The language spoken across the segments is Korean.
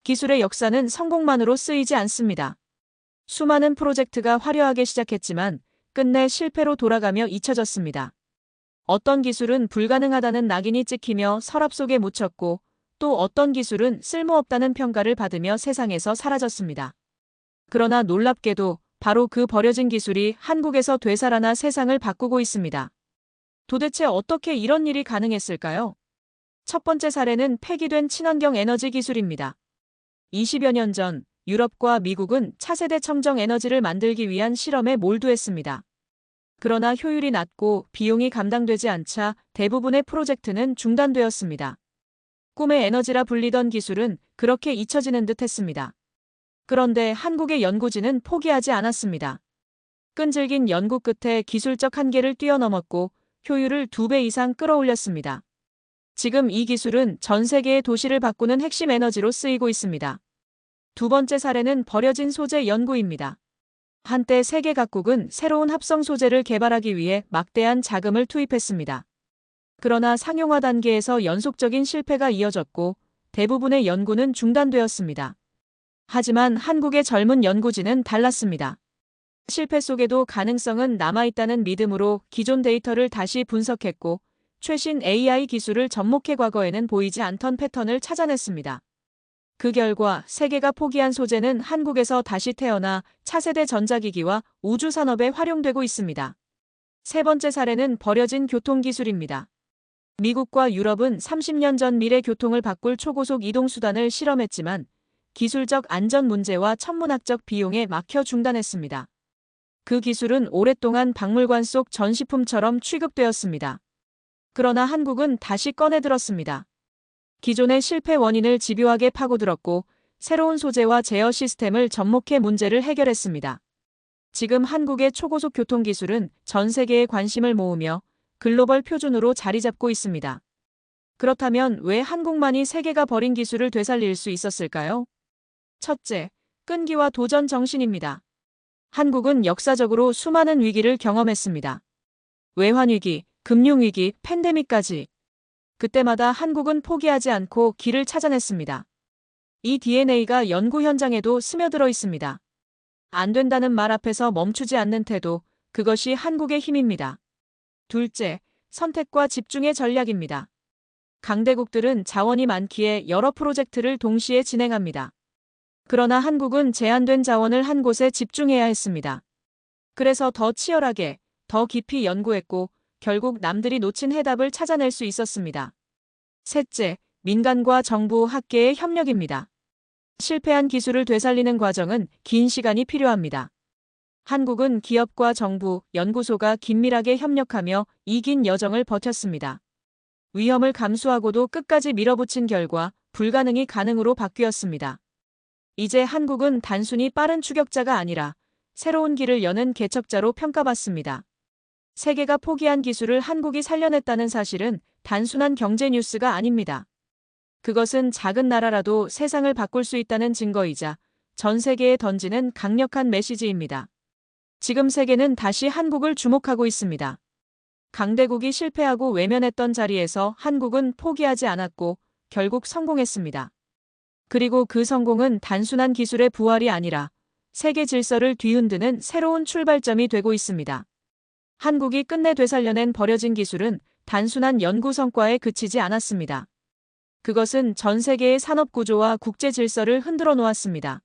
기술의 역사는 성공만으로 쓰이지 않습니다. 수많은 프로젝트가 화려하게 시작했지만 끝내 실패로 돌아가며 잊혀졌습니다. 어떤 기술은 불가능하다는 낙인이 찍히며 서랍 속에 묻혔고 또 어떤 기술은 쓸모없다는 평가를 받으며 세상에서 사라졌습니다. 그러나 놀랍게도 바로 그 버려진 기술이 한국에서 되살아나 세상을 바꾸고 있습니다. 도대체 어떻게 이런 일이 가능했을까요? 첫 번째 사례는 폐기된 친환경 에너지 기술입니다. 20여 년 전 유럽과 미국은 차세대 청정 에너지를 만들기 위한 실험에 몰두했습니다. 그러나 효율이 낮고 비용이 감당되지 않자 대부분의 프로젝트는 중단되었습니다. 꿈의 에너지라 불리던 기술은 그렇게 잊혀지는 듯 했습니다. 그런데 한국의 연구진은 포기하지 않았습니다. 끈질긴 연구 끝에 기술적 한계를 뛰어넘었고 효율을 2배 이상 끌어올렸습니다. 지금 이 기술은 전 세계의 도시를 바꾸는 핵심 에너지로 쓰이고 있습니다. 두 번째 사례는 버려진 소재 연구입니다. 한때 세계 각국은 새로운 합성 소재를 개발하기 위해 막대한 자금을 투입했습니다. 그러나 상용화 단계에서 연속적인 실패가 이어졌고 대부분의 연구는 중단되었습니다. 하지만 한국의 젊은 연구진은 달랐습니다. 실패 속에도 가능성은 남아있다는 믿음으로 기존 데이터를 다시 분석했고 최신 AI 기술을 접목해 과거에는 보이지 않던 패턴을 찾아냈습니다. 그 결과 세계가 포기한 소재는 한국에서 다시 태어나 차세대 전자기기와 우주산업에 활용되고 있습니다. 세 번째 사례는 버려진 교통기술입니다. 미국과 유럽은 30년 전 미래 교통을 바꿀 초고속 이동수단을 실험했지만 기술적 안전 문제와 천문학적 비용에 막혀 중단했습니다. 그 기술은 오랫동안 박물관 속 전시품처럼 취급되었습니다. 그러나 한국은 다시 꺼내들었습니다. 기존의 실패 원인을 집요하게 파고들었고 새로운 소재와 제어 시스템을 접목해 문제를 해결했습니다. 지금 한국의 초고속 교통 기술은 전 세계의 관심을 모으며 글로벌 표준으로 자리 잡고 있습니다. 그렇다면 왜 한국만이 세계가 버린 기술을 되살릴 수 있었을까요? 첫째, 끈기와 도전 정신입니다. 한국은 역사적으로 수많은 위기를 경험했습니다. 외환위기, 금융위기, 팬데믹까지. 그때마다 한국은 포기하지 않고 길을 찾아냈습니다. 이 DNA가 연구 현장에도 스며들어 있습니다. 안 된다는 말 앞에서 멈추지 않는 태도, 그것이 한국의 힘입니다. 둘째, 선택과 집중의 전략입니다. 강대국들은 자원이 많기에 여러 프로젝트를 동시에 진행합니다. 그러나 한국은 제한된 자원을 한 곳에 집중해야 했습니다. 그래서 더 치열하게, 더 깊이 연구했고 결국 남들이 놓친 해답을 찾아낼 수 있었습니다. 셋째, 민간과 정부, 학계의 협력입니다. 실패한 기술을 되살리는 과정은 긴 시간이 필요합니다. 한국은 기업과 정부, 연구소가 긴밀하게 협력하며 이 긴 여정을 버텼습니다. 위험을 감수하고도 끝까지 밀어붙인 결과 불가능이 가능으로 바뀌었습니다. 이제 한국은 단순히 빠른 추격자가 아니라 새로운 길을 여는 개척자로 평가받습니다. 세계가 포기한 기술을 한국이 살려냈다는 사실은 단순한 경제 뉴스가 아닙니다. 그것은 작은 나라라도 세상을 바꿀 수 있다는 증거이자 전 세계에 던지는 강력한 메시지입니다. 지금 세계는 다시 한국을 주목하고 있습니다. 강대국이 실패하고 외면했던 자리에서 한국은 포기하지 않았고 결국 성공했습니다. 그리고 그 성공은 단순한 기술의 부활이 아니라 세계 질서를 뒤흔드는 새로운 출발점이 되고 있습니다. 한국이 끝내 되살려낸 버려진 기술은 단순한 연구 성과에 그치지 않았습니다. 그것은 전 세계의 산업 구조와 국제 질서를 흔들어 놓았습니다.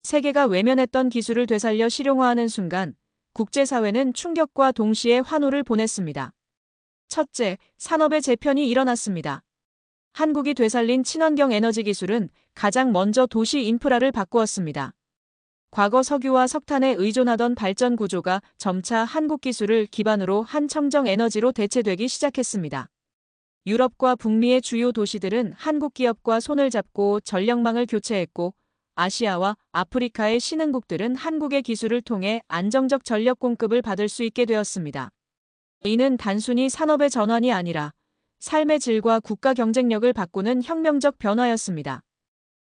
세계가 외면했던 기술을 되살려 실용화하는 순간 국제사회는 충격과 동시에 환호를 보냈습니다. 첫째, 산업의 재편이 일어났습니다. 한국이 되살린 친환경 에너지 기술은 가장 먼저 도시 인프라를 바꾸었습니다. 과거 석유와 석탄에 의존하던 발전 구조가 점차 한국 기술을 기반으로 한 청정 에너지로 대체되기 시작했습니다. 유럽과 북미의 주요 도시들은 한국 기업과 손을 잡고 전력망을 교체했고 아시아와 아프리카의 신흥국들은 한국의 기술을 통해 안정적 전력 공급을 받을 수 있게 되었습니다. 이는 단순히 산업의 전환이 아니라 삶의 질과 국가 경쟁력을 바꾸는 혁명적 변화였습니다.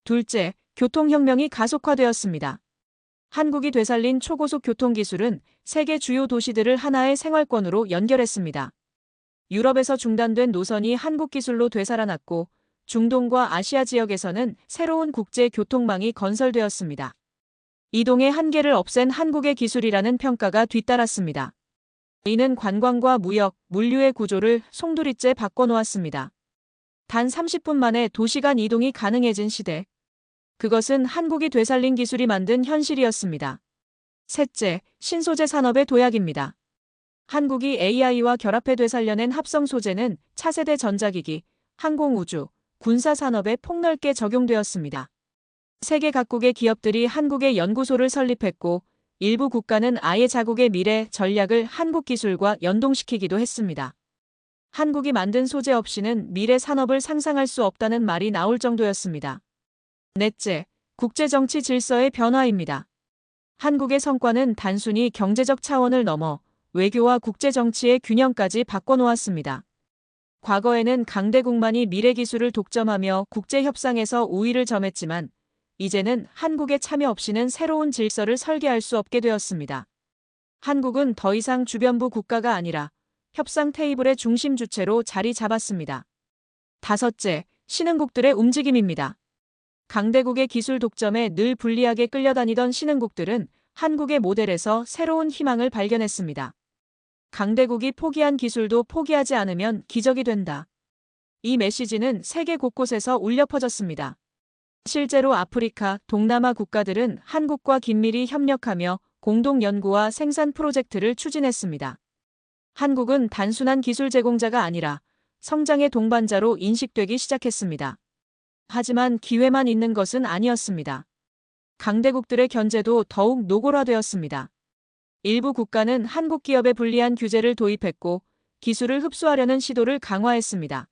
둘째, 교통혁명이 가속화되었습니다. 한국이 되살린 초고속 교통기술은 세계 주요 도시들을 하나의 생활권으로 연결했습니다. 유럽에서 중단된 노선이 한국 기술로 되살아났고 중동과 아시아 지역에서는 새로운 국제 교통망이 건설되었습니다. 이동의 한계를 없앤 한국의 기술이라는 평가가 뒤따랐습니다. 이는 관광과 무역, 물류의 구조를 송두리째 바꿔놓았습니다. 단 30분 만에 도시간 이동이 가능해진 시대. 그것은 한국이 되살린 기술이 만든 현실이었습니다. 셋째, 신소재 산업의 도약입니다. 한국이 AI와 결합해 되살려낸 합성 소재는 차세대 전자기기, 항공우주, 군사산업에 폭넓게 적용되었습니다. 세계 각국의 기업들이 한국의 연구소를 설립했고 일부 국가는 아예 자국의 미래 전략을 한국 기술과 연동시키기도 했습니다. 한국이 만든 소재 없이는 미래 산업을 상상할 수 없다는 말이 나올 정도였습니다. 넷째, 국제정치 질서의 변화입니다. 한국의 성과는 단순히 경제적 차원을 넘어 외교와 국제정치의 균형까지 바꿔놓았습니다. 과거에는 강대국만이 미래기술을 독점하며 국제협상에서 우위를 점했지만 이제는 한국의 참여 없이는 새로운 질서를 설계할 수 없게 되었습니다. 한국은 더 이상 주변부 국가가 아니라 협상 테이블의 중심 주체로 자리 잡았습니다. 다섯째, 신흥국들의 움직임입니다. 강대국의 기술 독점에 늘 불리하게 끌려다니던 신흥국들은 한국의 모델에서 새로운 희망을 발견했습니다. 강대국이 포기한 기술도 포기하지 않으면 기적이 된다. 이 메시지는 세계 곳곳에서 울려 퍼졌습니다. 실제로 아프리카, 동남아 국가들은 한국과 긴밀히 협력하며 공동 연구와 생산 프로젝트를 추진했습니다. 한국은 단순한 기술 제공자가 아니라 성장의 동반자로 인식되기 시작했습니다. 하지만 기회만 있는 것은 아니었습니다. 강대국들의 견제도 더욱 노골화되었습니다. 일부 국가는 한국 기업에 불리한 규제를 도입했고 기술을 흡수하려는 시도를 강화했습니다.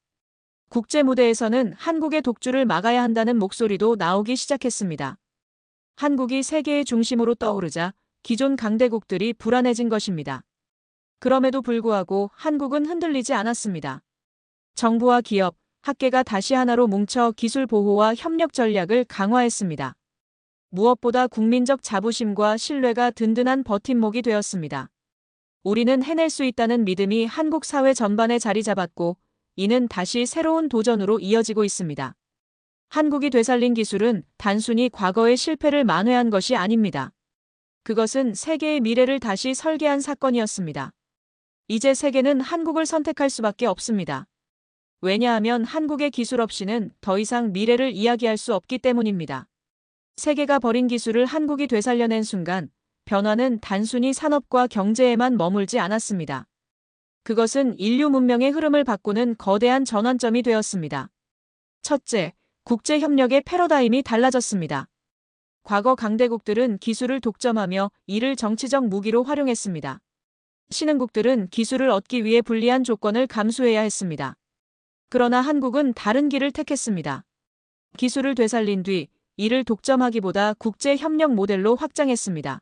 국제 무대에서는 한국의 독주를 막아야 한다는 목소리도 나오기 시작했습니다. 한국이 세계의 중심으로 떠오르자 기존 강대국들이 불안해진 것입니다. 그럼에도 불구하고 한국은 흔들리지 않았습니다. 정부와 기업, 학계가 다시 하나로 뭉쳐 기술 보호와 협력 전략을 강화했습니다. 무엇보다 국민적 자부심과 신뢰가 든든한 버팀목이 되었습니다. 우리는 해낼 수 있다는 믿음이 한국 사회 전반에 자리 잡았고 이는 다시 새로운 도전으로 이어지고 있습니다. 한국이 되살린 기술은 단순히 과거의 실패를 만회한 것이 아닙니다. 그것은 세계의 미래를 다시 설계한 사건이었습니다. 이제 세계는 한국을 선택할 수밖에 없습니다. 왜냐하면 한국의 기술 없이는 더 이상 미래를 이야기할 수 없기 때문입니다. 세계가 버린 기술을 한국이 되살려낸 순간 변화는 단순히 산업과 경제에만 머물지 않았습니다. 그것은 인류 문명의 흐름을 바꾸는 거대한 전환점이 되었습니다. 첫째, 국제협력의 패러다임이 달라졌습니다. 과거 강대국들은 기술을 독점하며 이를 정치적 무기로 활용했습니다. 신흥국들은 기술을 얻기 위해 불리한 조건을 감수해야 했습니다. 그러나 한국은 다른 길을 택했습니다. 기술을 되살린 뒤 이를 독점하기보다 국제협력 모델로 확장했습니다.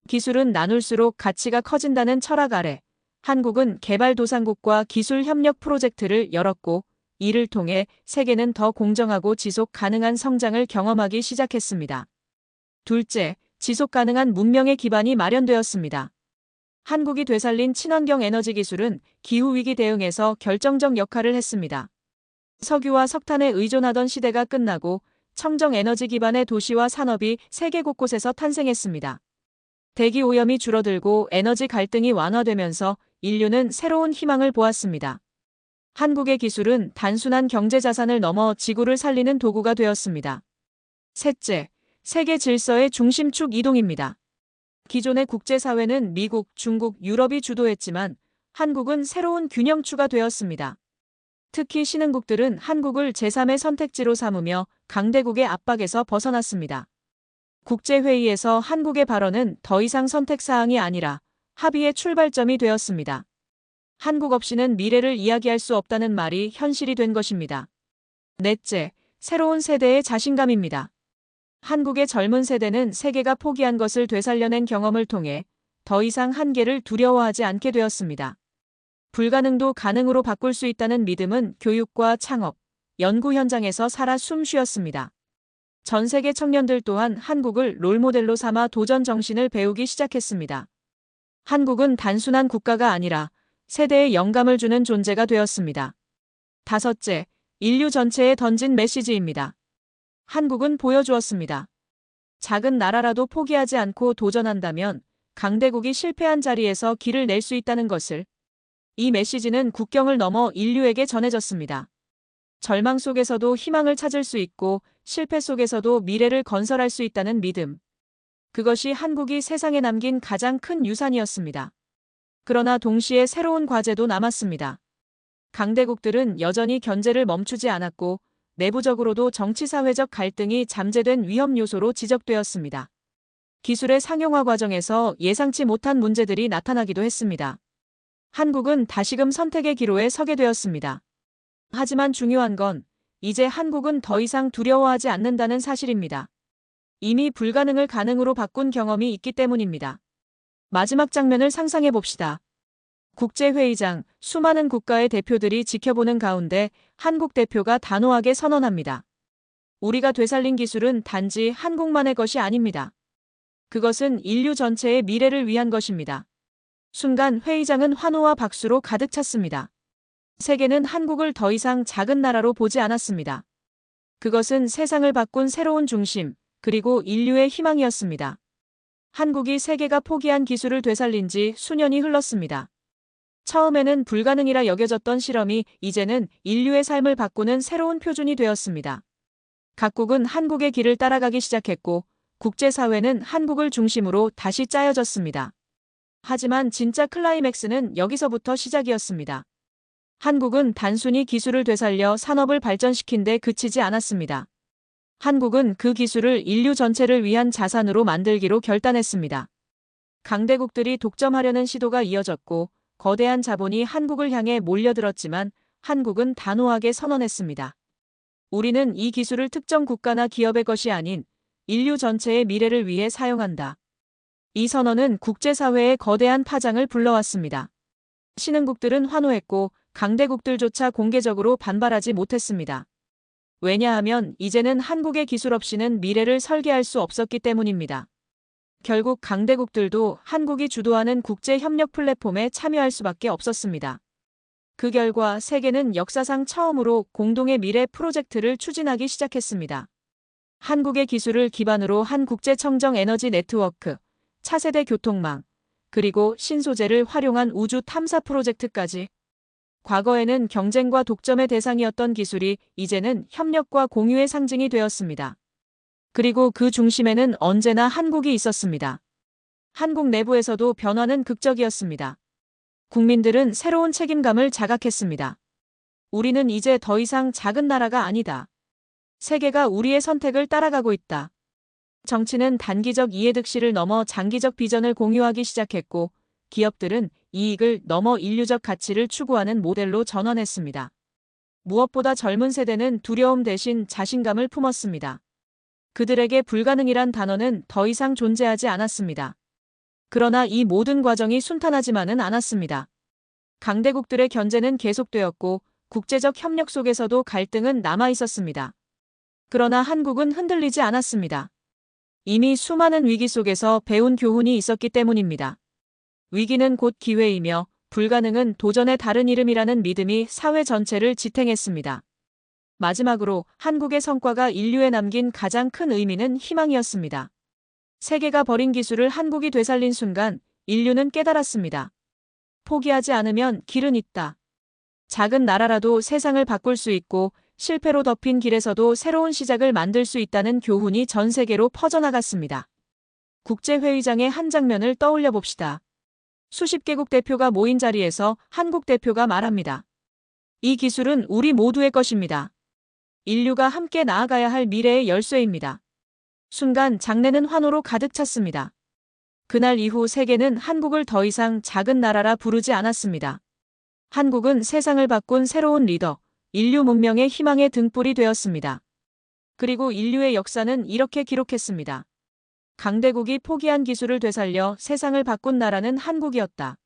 기술은 나눌수록 가치가 커진다는 철학 아래 한국은 개발도상국과 기술협력 프로젝트를 열었고 이를 통해 세계는 더 공정하고 지속 가능한 성장을 경험하기 시작했습니다. 둘째, 지속 가능한 문명의 기반이 마련되었습니다. 한국이 되살린 친환경 에너지 기술은 기후위기 대응에서 결정적 역할을 했습니다. 석유와 석탄에 의존하던 시대가 끝나고 청정 에너지 기반의 도시와 산업이 세계 곳곳에서 탄생했습니다. 대기 오염이 줄어들고 에너지 갈등이 완화되면서 인류는 새로운 희망을 보았습니다. 한국의 기술은 단순한 경제 자산을 넘어 지구를 살리는 도구가 되었습니다. 셋째, 세계 질서의 중심축 이동입니다. 기존의 국제사회는 미국, 중국, 유럽이 주도했지만 한국은 새로운 균형추가 되었습니다. 특히 신흥국들은 한국을 제3의 선택지로 삼으며 강대국의 압박에서 벗어났습니다. 국제회의에서 한국의 발언은 더 이상 선택사항이 아니라 합의의 출발점이 되었습니다. 한국 없이는 미래를 이야기할 수 없다는 말이 현실이 된 것입니다. 넷째, 새로운 세대의 자신감입니다. 한국의 젊은 세대는 세계가 포기한 것을 되살려낸 경험을 통해 더 이상 한계를 두려워하지 않게 되었습니다. 불가능도 가능으로 바꿀 수 있다는 믿음은 교육과 창업, 연구 현장에서 살아 숨쉬었습니다. 전 세계 청년들 또한 한국을 롤모델로 삼아 도전 정신을 배우기 시작했습니다. 한국은 단순한 국가가 아니라 세대에 영감을 주는 존재가 되었습니다. 다섯째, 인류 전체에 던진 메시지입니다. 한국은 보여주었습니다. 작은 나라라도 포기하지 않고 도전한다면 강대국이 실패한 자리에서 길을 낼 수 있다는 것을. 이 메시지는 국경을 넘어 인류에게 전해졌습니다. 절망 속에서도 희망을 찾을 수 있고 실패 속에서도 미래를 건설할 수 있다는 믿음. 그것이 한국이 세상에 남긴 가장 큰 유산이었습니다. 그러나 동시에 새로운 과제도 남았습니다. 강대국들은 여전히 견제를 멈추지 않았고 내부적으로도 정치사회적 갈등이 잠재된 위험 요소로 지적되었습니다. 기술의 상용화 과정에서 예상치 못한 문제들이 나타나기도 했습니다. 한국은 다시금 선택의 기로에 서게 되었습니다. 하지만 중요한 건 이제 한국은 더 이상 두려워하지 않는다는 사실입니다. 이미 불가능을 가능으로 바꾼 경험이 있기 때문입니다. 마지막 장면을 상상해 봅시다. 국제회의장, 수많은 국가의 대표들이 지켜보는 가운데 한국 대표가 단호하게 선언합니다. 우리가 되살린 기술은 단지 한국만의 것이 아닙니다. 그것은 인류 전체의 미래를 위한 것입니다. 순간 회의장은 환호와 박수로 가득 찼습니다. 세계는 한국을 더 이상 작은 나라로 보지 않았습니다. 그것은 세상을 바꾼 새로운 중심, 그리고 인류의 희망이었습니다. 한국이 세계가 포기한 기술을 되살린 지 수년이 흘렀습니다. 처음에는 불가능이라 여겨졌던 실험이 이제는 인류의 삶을 바꾸는 새로운 표준이 되었습니다. 각국은 한국의 길을 따라가기 시작했고 국제사회는 한국을 중심으로 다시 짜여졌습니다. 하지만 진짜 클라이맥스는 여기서부터 시작이었습니다. 한국은 단순히 기술을 되살려 산업을 발전시킨 데 그치지 않았습니다. 한국은 그 기술을 인류 전체를 위한 자산으로 만들기로 결단했습니다. 강대국들이 독점하려는 시도가 이어졌고 거대한 자본이 한국을 향해 몰려들었지만 한국은 단호하게 선언했습니다. 우리는 이 기술을 특정 국가나 기업의 것이 아닌 인류 전체의 미래를 위해 사용한다. 이 선언은 국제사회의 거대한 파장을 불러왔습니다. 신흥국들은 환호했고 강대국들조차 공개적으로 반발하지 못했습니다. 왜냐하면 이제는 한국의 기술 없이는 미래를 설계할 수 없었기 때문입니다. 결국 강대국들도 한국이 주도하는 국제협력 플랫폼에 참여할 수밖에 없었습니다. 그 결과 세계는 역사상 처음으로 공동의 미래 프로젝트를 추진하기 시작했습니다. 한국의 기술을 기반으로 한 국제청정 에너지 네트워크, 차세대 교통망, 그리고 신소재를 활용한 우주 탐사 프로젝트까지. 과거에는 경쟁과 독점의 대상이었던 기술이 이제는 협력과 공유의 상징이 되었습니다. 그리고 그 중심에는 언제나 한국이 있었습니다. 한국 내부에서도 변화는 극적이었습니다. 국민들은 새로운 책임감을 자각했습니다. 우리는 이제 더 이상 작은 나라가 아니다. 세계가 우리의 선택을 따라가고 있다. 정치는 단기적 이해득실을 넘어 장기적 비전을 공유하기 시작했고 기업들은 이익을 넘어 인류적 가치를 추구하는 모델로 전환했습니다. 무엇보다 젊은 세대는 두려움 대신 자신감을 품었습니다. 그들에게 불가능이란 단어는 더 이상 존재하지 않았습니다. 그러나 이 모든 과정이 순탄하지만은 않았습니다. 강대국들의 견제는 계속되었고 국제적 협력 속에서도 갈등은 남아 있었습니다. 그러나 한국은 흔들리지 않았습니다. 이미 수많은 위기 속에서 배운 교훈이 있었기 때문입니다. 위기는 곧 기회이며 불가능은 도전의 다른 이름이라는 믿음이 사회 전체를 지탱했습니다. 마지막으로 한국의 성과가 인류에 남긴 가장 큰 의미는 희망이었습니다. 세계가 버린 기술을 한국이 되살린 순간 인류는 깨달았습니다. 포기하지 않으면 길은 있다. 작은 나라라도 세상을 바꿀 수 있고 실패로 덮인 길에서도 새로운 시작을 만들 수 있다는 교훈이 전 세계로 퍼져나갔습니다. 국제회의장의 한 장면을 떠올려 봅시다. 수십 개국 대표가 모인 자리에서 한국 대표가 말합니다. 이 기술은 우리 모두의 것입니다. 인류가 함께 나아가야 할 미래의 열쇠입니다. 순간 장내는 환호로 가득 찼습니다. 그날 이후 세계는 한국을 더 이상 작은 나라라 부르지 않았습니다. 한국은 세상을 바꾼 새로운 리더, 인류 문명의 희망의 등불이 되었습니다. 그리고 인류의 역사는 이렇게 기록했습니다. 강대국이 포기한 기술을 되살려 세상을 바꾼 나라는 한국이었다.